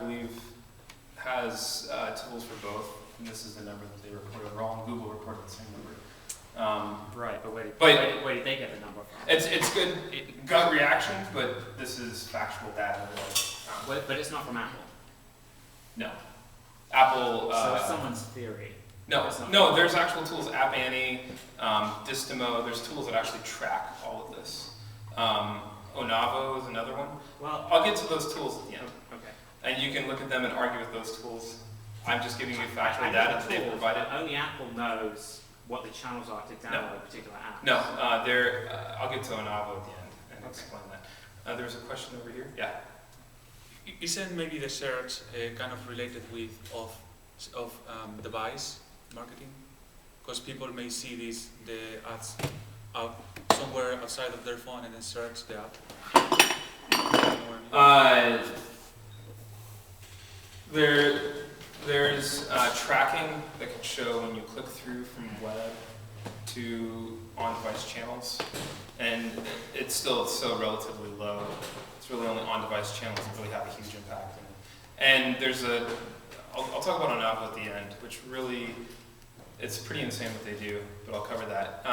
believe, has tools for both, and this is the number that they reported wrong. Google reported the same number. Right, but where did they get the number from? It's good gut reaction, but this is factual data. But it's not from Apple. No. Apple. So it's someone's theory. No. There's actual tools. App Annie, Distimo. There's tools that actually track all of this. Onavo is another one. Well, I'll get to those tools at the end. Okay. And you can look at them and argue with those tools. I'm just giving you factual data that they've provided. Only Apple knows what the channels are to download a particular app. No, I'll get to Onavo at the end and explain that. There's a question over here. Yeah. Isn't maybe the search kind of related with device marketing? Because people may see the ads out somewhere outside of their phone and then search the app. There's tracking that can show when you click through from web to on-device channels, and it's still so relatively low. It's really only on-device channels that really have a huge impact. And there's I'll talk about Onavo at the end, which really, it's pretty insane what they do, but I'll cover that.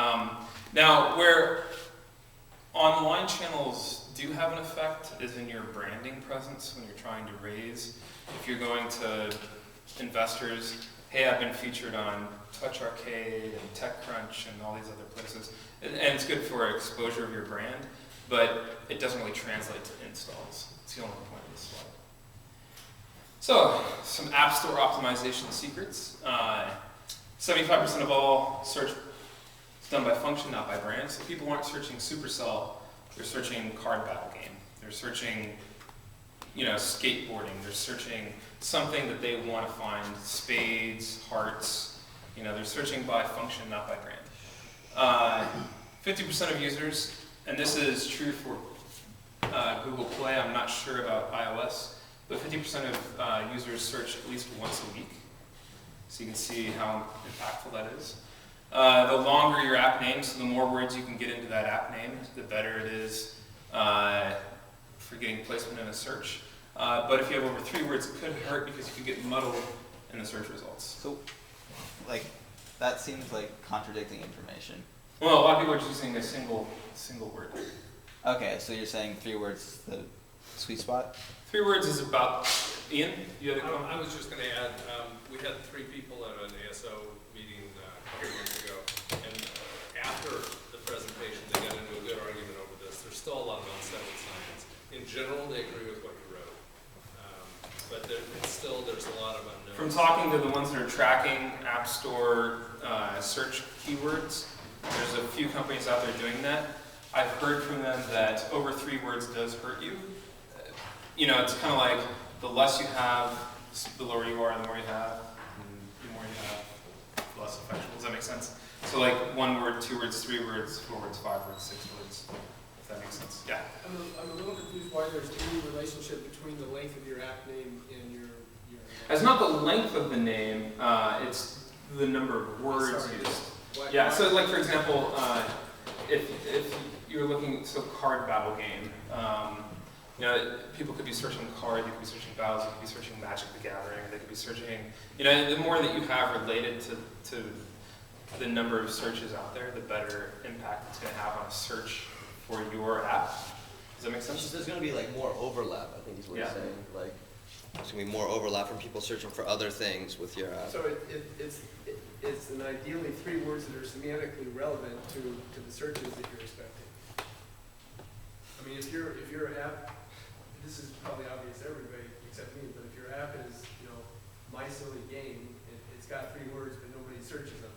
Now, where online channels do have an effect is in your branding presence when you're trying to raise. If you're going to investors, hey, I've been featured on Touch Arcade and TechCrunch and all these other places, and it's good for exposure of your brand, but it doesn't really translate to installs. It's the only point of this slide. So, some App Store optimization secrets. 75% of all search is done by function, not by brand. So people aren't searching Supercell, they're searching card battle game. They're searching, skateboarding. They're searching something that they want to find, spades, hearts. They're searching by function, not by brand. 50% of users, and this is true for Google Play, I'm not sure about iOS, but 50% of users search at least once a week. So you can see how impactful that is. The longer your app name, so the more words you can get into that app name, the better it is for getting placement in a search. But if you have over 3 words, it could hurt because you could get muddled in the search results. So, that seems like contradicting information. Well, a lot of people are just using a single word. Okay, so you're saying 3 words is the sweet spot? 3 words is about, Ian, you had a comment? I was just going to add, we had 3 people at an ASO meeting a couple months ago, and after the presentation, they got into a good argument over this. There's still a lot of unsettled science. In general, they agree with what you wrote, but there's a lot of unknowns. From talking to the ones that are tracking App Store search keywords, there's a few companies out there doing that. I've heard from them that over 3 words does hurt you. It's kind of like the less you have, the lower you are, the more you have, and the more you have, the less effectual. Does that make sense? So 1 word, 2 words, 3 words, 4 words, 5 words, 6 words, if that makes sense. Yeah? I'm a little confused why there's any relationship between the length of your app name and your It's not the length of the name, it's the number of words used. Yeah, so for example, if you're looking, card battle game, people could be searching card, they could be searching battles, they could be searching Magic the Gathering, they could be searching, the more that you have related to the number of searches out there, the better impact it's going to have on a search for your app. Does that make sense? There's going to be more overlap, I think is what you're saying. There's going to be more overlap from people searching for other things with your app. So it's an ideally 3 words that are semantically relevant to the searches that you're expecting. I mean, if your app, this is probably obvious to everybody except me, but if your app is, My Silly Game, it's got 3 words, but nobody searches on that.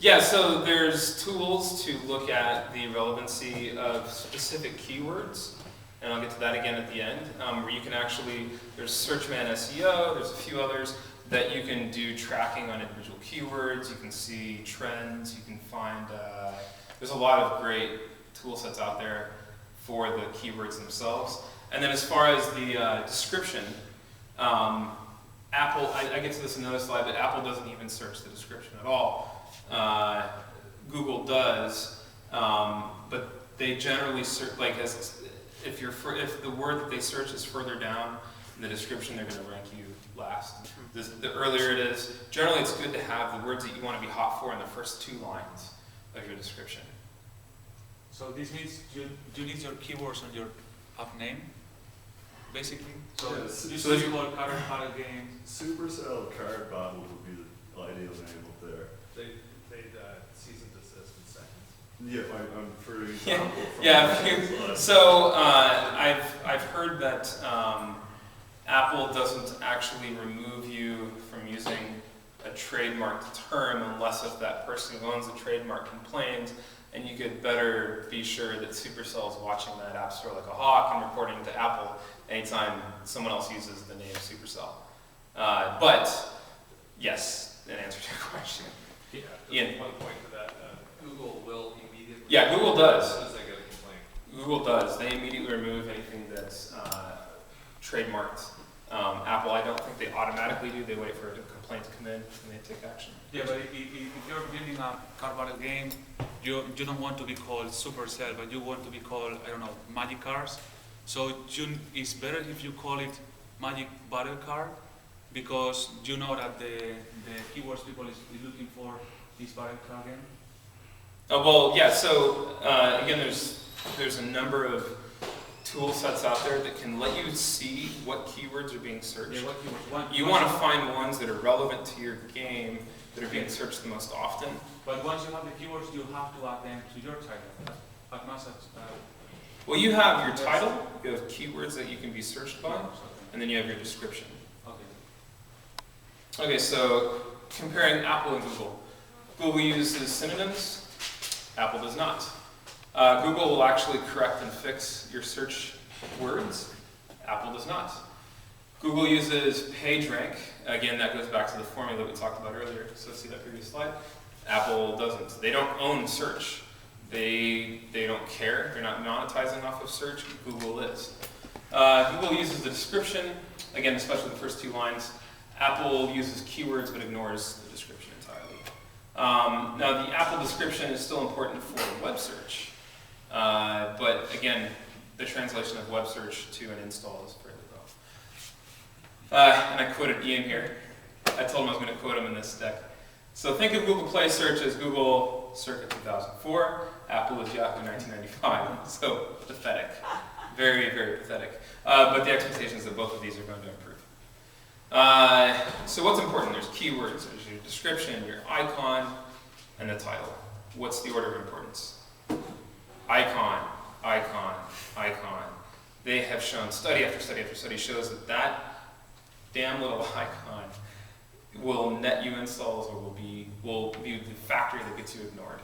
Yeah, so there's tools to look at the relevancy of specific keywords, and I'll get to that again at the end, where you can actually, there's Searchman SEO, there's a few others that you can do tracking on individual keywords, you can see trends, you can find, there's a lot of great tool sets out there for the keywords themselves. And then as far as the description, Apple, I get to this in another slide, but Apple doesn't even search the description at all. Google does, but they generally search, if the word that they search is further down, In the description, they're going to rank you last. The earlier it is, generally it's good to have the words that you want to be hot for in the first 2 lines of your description. So this means you need your keywords on your app name, basically. So Yes. you So should call card game. Supercell card bottle would be the ideal name up there. They'd cease and desist in seconds. Yeah, I'm for example. from Yeah, the slide. so I've heard that Apple doesn't actually remove you from using a trademarked term unless if that person who owns the trademark complains, and you could better be sure that Supercell is watching that app store like a hawk and reporting to Apple anytime someone else uses the name Supercell. But yes, in answer to your question. Yeah, Ian. just one point to that, Google will immediately. Yeah, Google does. As soon as they get a complaint. Google does. They immediately remove anything that's trademarked. Apple, I don't think they automatically do. They wait for a complaint to come in and they take action. Yeah, but if you're building a card battle game, you don't want to be called Supercell, but you want to be called, I don't know, Magic Cards. So it's better if you call it Magic Battle Card, because you know that the keywords people is looking for this battle card game. Oh, well, yeah, so again, there's a number of tool sets out there that can let you see what keywords are being searched. Yeah, what keywords? You want to find ones that are relevant to your game that are being searched the most often. But once you have the keywords, you have to add them to your title. At Massa, Well, you have your title, you have keywords that you can be searched by, and then you have your description. Okay. Okay, so comparing Apple and Google. Google uses synonyms, Apple does not. Google will actually correct and fix your search words, Apple does not. Google uses PageRank, again that goes back to the formula we talked about earlier, so see that previous slide? Apple doesn't. They don't own search. They don't care, they're not monetizing off of search, Google is. Google uses the description, again especially the first 2 lines. Apple uses keywords but ignores the description entirely. Now the Apple description is still important for web search, but again, the translation of web search to an install is fairly rough. And I quoted Ian here. I told him I was going to quote him in this deck. So think of Google Play search as Google circa 2004, Apple is Yahoo 1995. So pathetic, very, very pathetic. But the expectation is that both of these are going to improve. So what's important? There's keywords, there's your description, your icon, and the title. What's the order of importance? Icon, icon, icon. They have shown, study after study after study shows that damn little icon will net you installs or will be the factor that gets you ignored.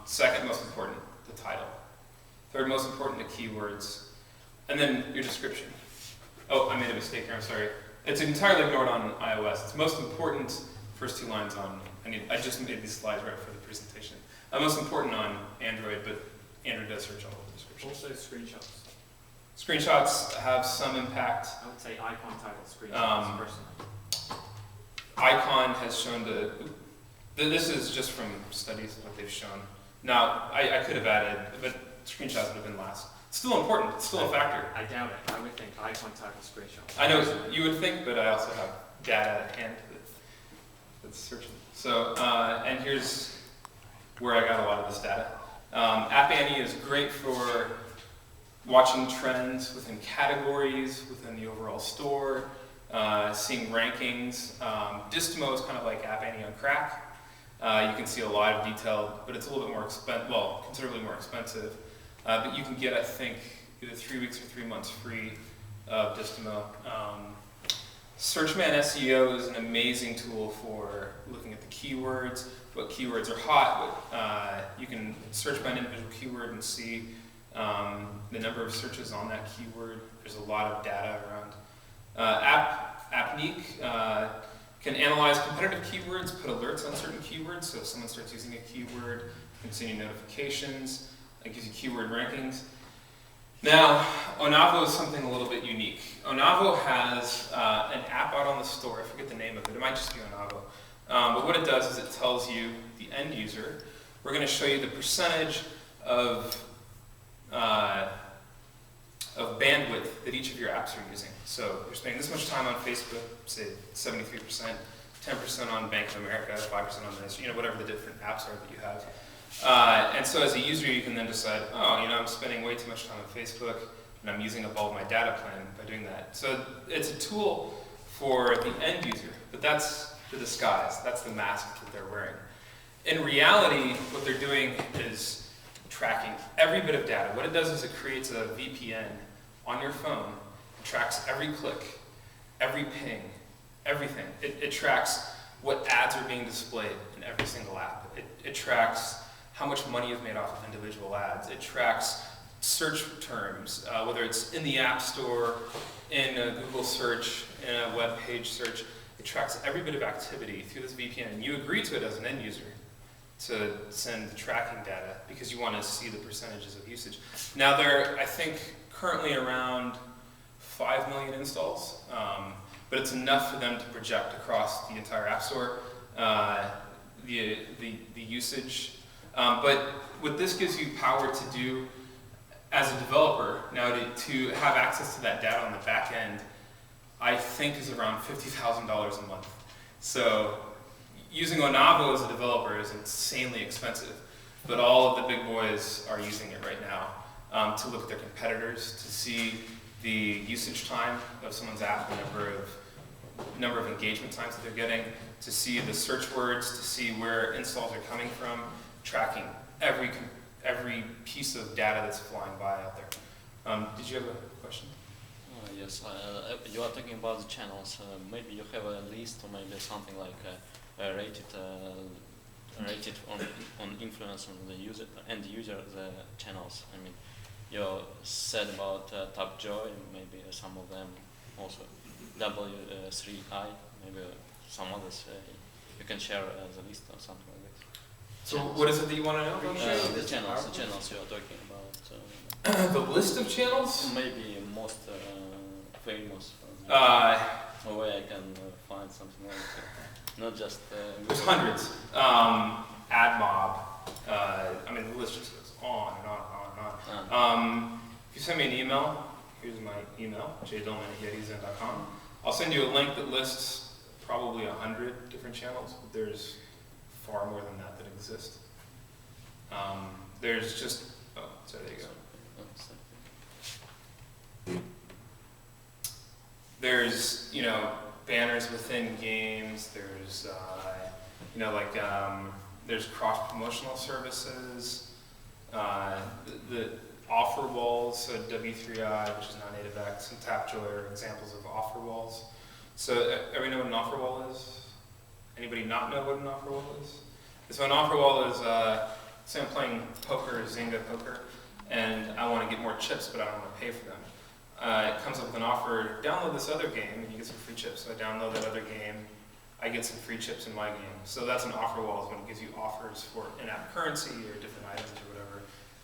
Second most important, the title. Third most important, the keywords. And then your description. Oh, I made a mistake here, I'm sorry. It's entirely ignored on iOS. It's most important, first 2 lines on, I just made these slides right for the presentation. Most important on Android, but Android does search all of the description. Also screenshots. Screenshots have some impact. I would say icon title screenshots personally. Icon has shown to, this is just from studies what they've shown. Now, I could have added, but screenshots would have been last. It's still important, it's still a factor. I doubt it. I would think icon title screenshots. I know you would think, but I also have data at hand that's searching. So, and here's where I got a lot of this data. App Annie is great for watching trends within categories, within the overall store, seeing rankings. Distimo is kind of like App Annie on crack. You can see a lot of detail, but it's a little bit more expensive, well, considerably more expensive. But you can get, I think, either 3 weeks or 3 months free of Distimo. Searchman SEO is an amazing tool for looking at the keywords, what keywords are hot, you can search by an individual keyword and see the number of searches on that keyword. There's a lot of data around. aptly can analyze competitive keywords, put alerts on certain keywords, so if someone starts using a keyword, you can see any notifications. It gives you keyword rankings. Now, Onavo is something a little bit unique. Onavo has an app out on the store. I forget the name of it. It might just be Onavo. But what it does is it tells you, the end user, we're going to show you the percentage of of bandwidth that each of your apps are using. So you're spending this much time on Facebook, say 73%, 10% on Bank of America, 5% on this, whatever the different apps are that you have. And so as a user, you can then decide, I'm spending way too much time on Facebook, and I'm using up all of my data plan by doing that. So it's a tool for the end user, but that's the disguise, that's the mask that they're wearing. In reality, what they're doing is tracking every bit of data. What it does is it creates a VPN on your phone. It tracks every click, every ping, everything. It tracks what ads are being displayed in every single app. It tracks how much money is made off of individual ads. It tracks search terms, whether it's in the App Store, in a Google search, in a web page search. It tracks every bit of activity through this VPN, and you agree to it as an end user to send the tracking data because you want to see the percentages of usage. Now there are, I think, currently around 5 million installs, but it's enough for them to project across the entire App Store the usage. But what this gives you power to do as a developer, now to have access to that data on the back end, I think is around $50,000 a month. So using Onavo as a developer is insanely expensive, but all of the big boys are using it right now to look at their competitors, to see the usage time of someone's app, the number of engagement times that they're getting, to see the search words, to see where installs are coming from, tracking every piece of data that's flying by out there. Did you have a question? Yes, you are talking about the channels. Maybe you have a list or maybe something like rated on influence on the user and user the channels. I mean, you said about Tapjoy, maybe some of them also W3I, maybe some others. You can share the list or something like this. So what is it that you want to know? The channels you are talking about. The list of channels? Maybe most famous. Where I can find something like that. Not just. There's hundreds. AdMob. The list just goes on and on and on. If you send me an email, here's my email, jdillman@yetizen.com. I'll send you a link that lists probably 100 different channels, but there's far more than that exist. There's just, so there you go. There's, banners within games, there's, there's cross-promotional services, the offer walls, so W3I, which is non-native X, and Tapjoy are examples of offer walls. So, everybody know what an offer wall is? Anybody not know what an offer wall is? So an offer wall is, say I'm playing poker, Zynga poker, and I want to get more chips, but I don't want to pay for them. It comes up with an offer, download this other game, and you get some free chips. So I download that other game, I get some free chips in my game. So that's an offer wall, is when it gives you offers for in-app currency or different items or whatever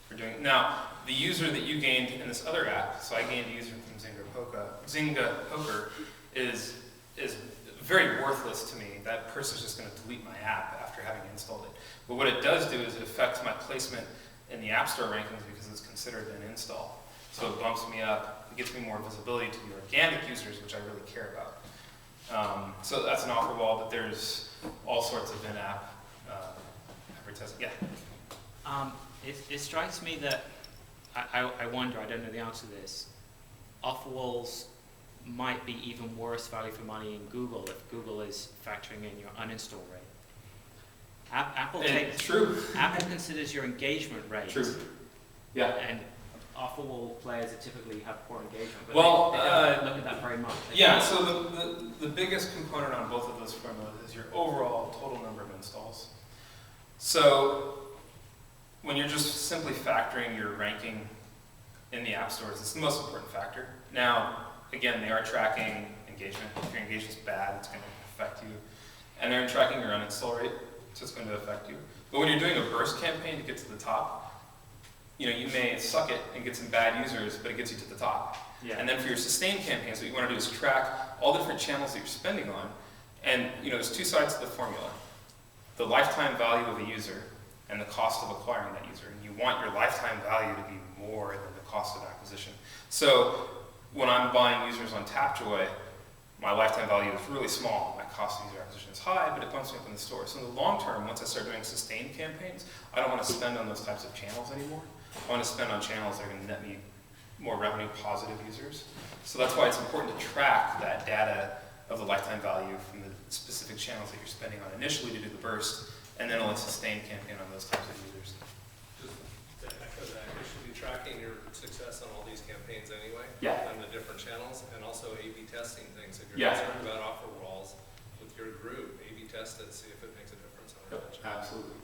for doing. Now, the user that you gained in this other app, so I gained a user from Zynga Poker, is very worthless to me. That person's just going to delete my app after having installed it. But what it does do is it affects my placement in the App Store rankings because it's considered an install. So it bumps me up, it gets me more visibility to the organic users, which I really care about. So that's an offer wall, but there's all sorts of in-app advertising. Yeah? It strikes me that, I wonder, I don't know the answer to this, offer walls might be even worse value for money in Google if Google is factoring in your uninstall rate. Apple considers your engagement rate. True. Yeah. And offer wall players that typically have poor engagement, but well, they don't look at that very much. Yeah, so the biggest component on both of those formulas is your overall total number of installs. So when you're just simply factoring your ranking in the app stores, it's the most important factor. Now, again, they are tracking engagement. If your engagement's bad, it's going to affect you. And they're tracking your uninstall rate, so it's going to affect you. But when you're doing a burst campaign to get to the top, you may suck it and get some bad users, but it gets you to the top. Yeah. And then for your sustained campaigns, what you want to do is track all the different channels that you're spending on. And there's two sides to the formula. The lifetime value of a user and the cost of acquiring that user. And you want your lifetime value to be more than the cost of acquisition. So when I'm buying users on Tapjoy, my lifetime value is really small. My cost of user acquisition is high, but it bumps me up in the store. So in the long term, once I start doing sustained campaigns, I don't want to spend on those types of channels anymore. I want to spend on channels that are going to net me more revenue positive users. So that's why it's important to track that data of the lifetime value from the specific channels that you're spending on initially to do the burst, and then only sustain campaign on those types of users. Just to echo that, you should be tracking your success on all these campaigns anyway. Yeah. On the different channels, and also A/B testing things. If you're Yeah. concerned about offer walls with your group, A/B test it, see if it makes a difference on retention. Absolutely.